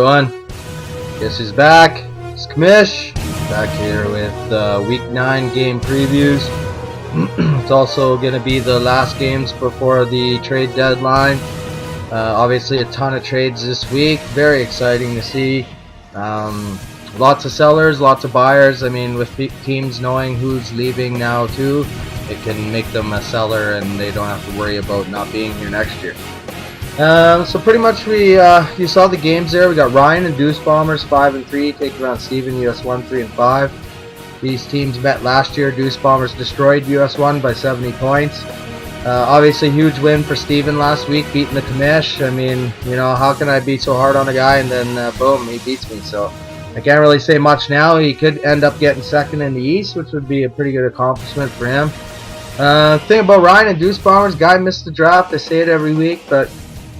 everyone? Guess who's back? It's Kamish, back here with Week 9 game previews. It's also going to be the last games before the trade deadline. Obviously a ton of trades this week, very exciting to see. Lots of sellers, lots of buyers. I mean, with teams knowing who's leaving now too, it can make them a seller and they don't have to worry about not being here next year. So pretty much you saw the games there. We got Ryan and Deuce Bombers 5-3 taking on Steven US 1 3-5. These teams met last year. Deuce Bombers destroyed US 1 by 70 points. Obviously huge win for Steven last week, beating the Kamish. I mean, you know, how can I be so hard on a guy and then boom, he beats me? So I can't really say much now. He could end up getting second in the East, which would be a pretty good accomplishment for him. Thing about Ryan and Deuce Bombers, guy missed the draft. I say it every week, but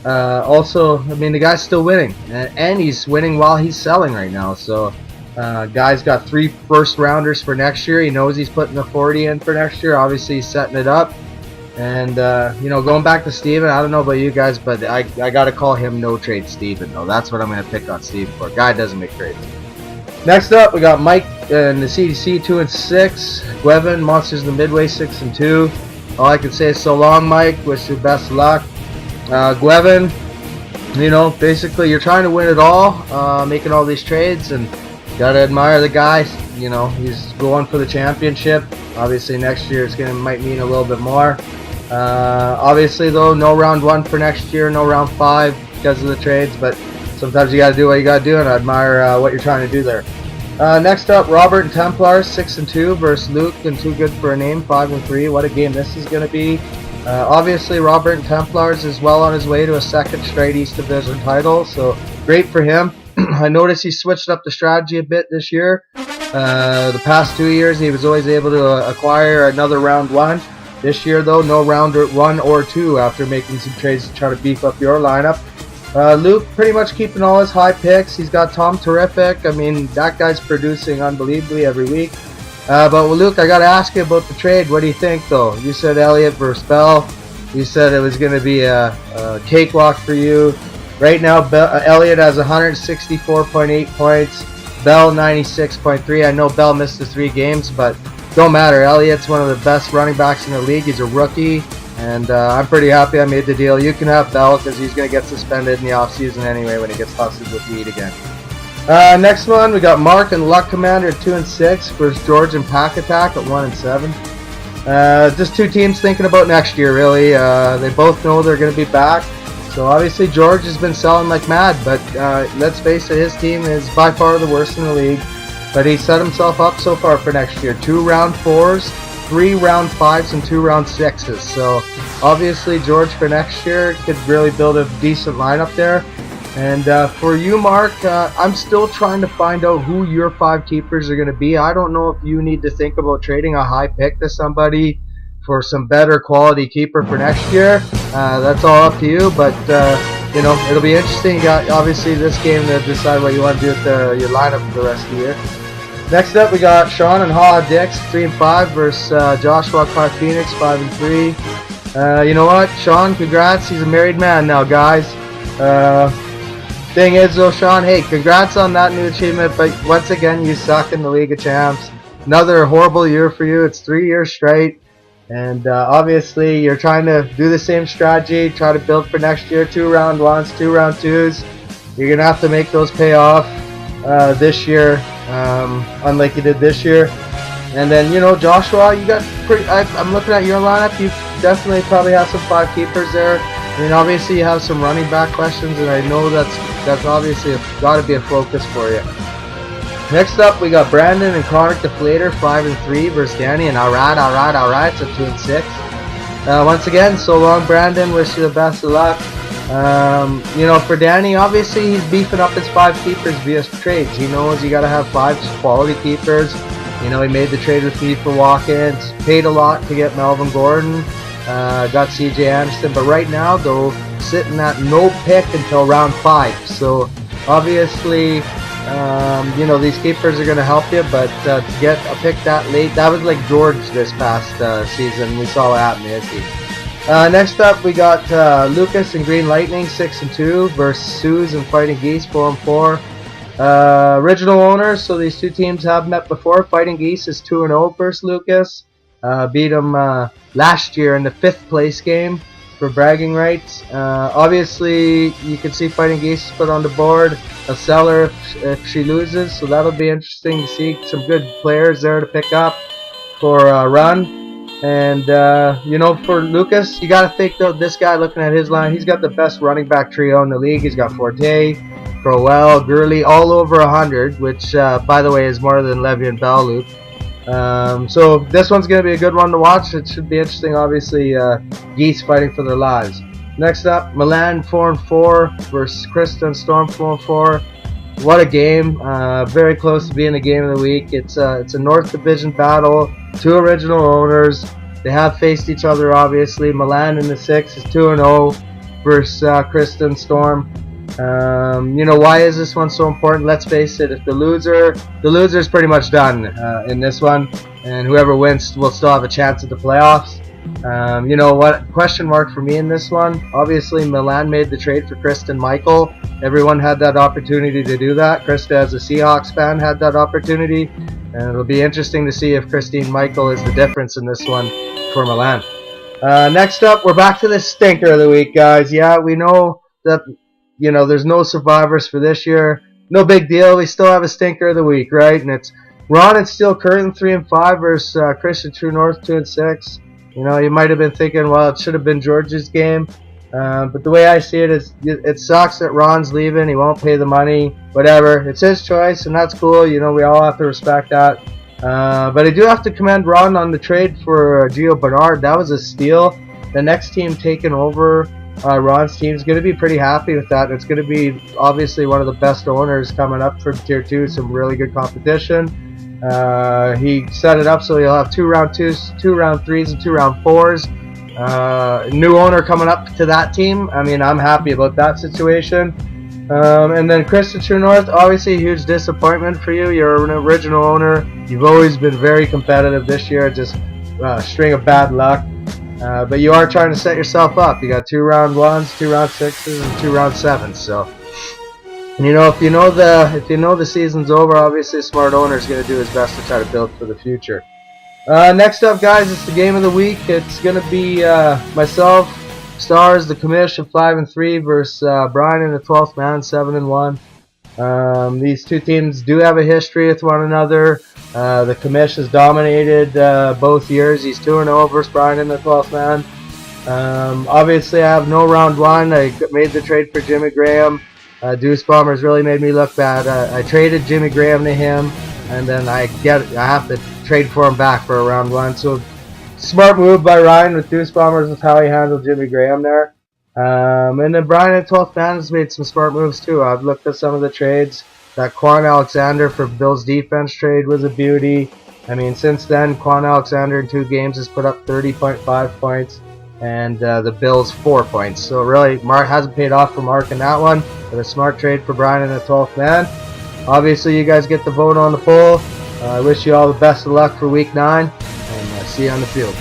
also, I mean, the guy's still winning, and he's winning while he's selling right now. So, guy's got 3 first-rounders for next year. He knows he's putting the 40 in for next year. Obviously, he's setting it up. And, you know, going back to Steven, I don't know about you guys, but I got to call him no-trade Steven, though. That's what I'm going to pick on Steven for. Guy doesn't make trades. Next up, we got Mike in the CDC 2-6. Gwevin, Monsters in the Midway 6-2. All I can say is so long, Mike. Wish you best of luck. Gwevin, you know, basically you're trying to win it all, making all these trades, and gotta admire the guy. You know, he's going for the championship. Obviously next year might mean a little bit more. Obviously though, no round 1 for next year, no round 5 because of the trades, but sometimes you gotta do what you gotta do, and I admire what you're trying to do there. Next up, Robert and Templars 6-2 versus Luke and Too Good for a Name 5-3. What a game this is gonna be. Obviously, Robert and Templars is well on his way to a second straight East Division title, so great for him. I noticed he switched up the strategy a bit this year. The past 2 years, he was always able to acquire another round 1. This year, though, no round 1 or 2 after making some trades to try to beef up your lineup. Luke pretty much keeping all his high picks. He's got Tom Terrific. I mean, that guy's producing unbelievably every week. But Luke, I got to ask you about the trade. What do you think, though? You said Elliott versus Bell. You said it was going to be a cakewalk for you. Right now, Elliott has 164.8 points. Bell 96.3. I know Bell missed the 3 games, but don't matter. Elliott's one of the best running backs in the league. He's a rookie, and I'm pretty happy I made the deal. You can have Bell because he's going to get suspended in the offseason anyway when he gets hustled with weed again. Next one, we got Mark and Luck Commander at 2-6 versus George and Pack Attack at 1-7. Just 2 teams thinking about next year, really. They both know they're going to be back. So obviously George has been selling like mad, but let's face it, his team is by far the worst in the league. But he set himself up so far for next year. 2 round 4s, 3 round 5s, and 2 round 6s. So obviously George for next year could really build a decent lineup there. And for you, Mark, I'm still trying to find out who your 5 keepers are going to be. I don't know if you need to think about trading a high pick to somebody for some better quality keeper for next year. That's all up to you, but you know, it'll be interesting. You got obviously this game to decide what you want to do with your lineup for the rest of the year. Next up, we got Sean and Ha Dix 3-5 versus Joshua Clark Phoenix 5-3. You know what, Sean? Congrats. He's a married man now, guys. Thing is though, Sean, hey, congrats on that new achievement, but once again, you suck in the League of Champs. Another horrible year for you. It's 3 years straight, and obviously you're trying to do the same strategy, try to build for next year. 2 round 1s, 2 round 2s. You're gonna have to make those pay off this year, unlike you did this year. And then, you know, Joshua, you got I'm looking at your lineup. You definitely probably have some 5 keepers there. I mean, obviously you have some running back questions, and I know that's obviously got to be a focus for you. Next up, we got Brandon and Chronic Deflator 5-3 versus Danny and Alright. It's a 2-6. Once again, so long, Brandon. Wish you the best of luck. You know, for Danny, obviously he's beefing up his 5 keepers via trades. He knows you got to have 5 quality keepers. You know, he made the trade with me for Watkins, paid a lot to get Melvin Gordon. Got CJ Anderson, but right now though, sitting at no pick until round 5. So obviously, you know, these keepers are going to help you, but to get a pick that late, that was like George this past season. We saw what happened to his team. Next up, we got Lucas and Green Lightning 6-2 versus Suze and Fighting Geese 4-4. Original owners, so these two teams have met before. Fighting Geese is 2-0 versus Lucas. Beat them last year in the 5th place game for bragging rights. Obviously, you can see Fighting Geese put on the board a seller if she loses, so that'll be interesting to see. Some good players there to pick up for a run. And you know, for Lucas, you got to think though, this guy, looking at his line, he's got the best running back trio in the league. He's got Forte, Crowell, Gurley, all over 100, which by the way is more than Le'Veon Bell, Luke. So this one's going to be a good one to watch. It should be interesting. Obviously, Geese fighting for their lives. Next up, Milan 4-4 versus Kristen Storm 4-4. What a game! Very close to being the game of the week. It's a North Division battle. Two original owners. They have faced each other, obviously. Milan in the 6 is 2-0 versus Kristen Storm. You know, why is this one so important? Let's face it, if the loser's pretty much done in this one, and whoever wins will still have a chance at the playoffs. You know what? Question mark for me in this one. Obviously, Milan made the trade for Kristen Michael. Everyone had that opportunity to do that. Krista, as a Seahawks fan, had that opportunity, and it'll be interesting to see if Christine Michael is the difference in this one for Milan. Next up, we're back to the stinker of the week, guys. Yeah, we know that, you know, there's no survivors for this year. No big deal. We still have a stinker of the week, right? And it's Ron and Steel Curtin 3-5 versus Christian True North 2-6. You know, you might have been thinking, well, it should have been George's game. But the way I see it is, it sucks that Ron's leaving. He won't pay the money. Whatever. It's his choice, and that's cool. You know, we all have to respect that. But I do have to commend Ron on the trade for Gio Bernard. That was a steal. The next team taking over Ron's team is going to be pretty happy with that. It's going to be obviously one of the best owners coming up from Tier 2. Some really good competition. He set it up so he'll have 2 round 2s, 2 round 3s, and 2 round 4s. New owner coming up to that team. I mean, I'm happy about that situation. And then Kristen True North, obviously a huge disappointment for you. You're an original owner. You've always been very competitive. This year, just a string of bad luck. But you are trying to set yourself up. You got 2 round 1s, 2 round 6s, and 2 round 7s. So, you know, if you know the season's over, obviously a smart owner is going to do his best to try to build for the future. Next up, guys, it's the game of the week. It's going to be myself, Stars, the Commission 5-3 versus Brian and the 12th Man 7-1. These two teams do have a history with one another. The Commission has dominated both years. He's 2-0 versus Brian and the 12th Man. Obviously, I have no round 1. I made the trade for Jimmy Graham. Deuce Bombers really made me look bad. I traded Jimmy Graham to him, and then I have to trade for him back for a round 1. So smart move by Ryan with Deuce Bombers with how he handled Jimmy Graham there. And then Brian and 12th Man has made some smart moves too. I've looked at some of the trades. That Quan Alexander for Bills defense trade was a beauty. I mean, since then, Quan Alexander in 2 games has put up 30.5 points, and the Bills 4 points. So really, Mark hasn't paid off for Mark in that one, but a smart trade for Brian and the 12th Man. Obviously, you guys get the vote on the poll. I wish you all the best of luck for Week 9, and see you on the field.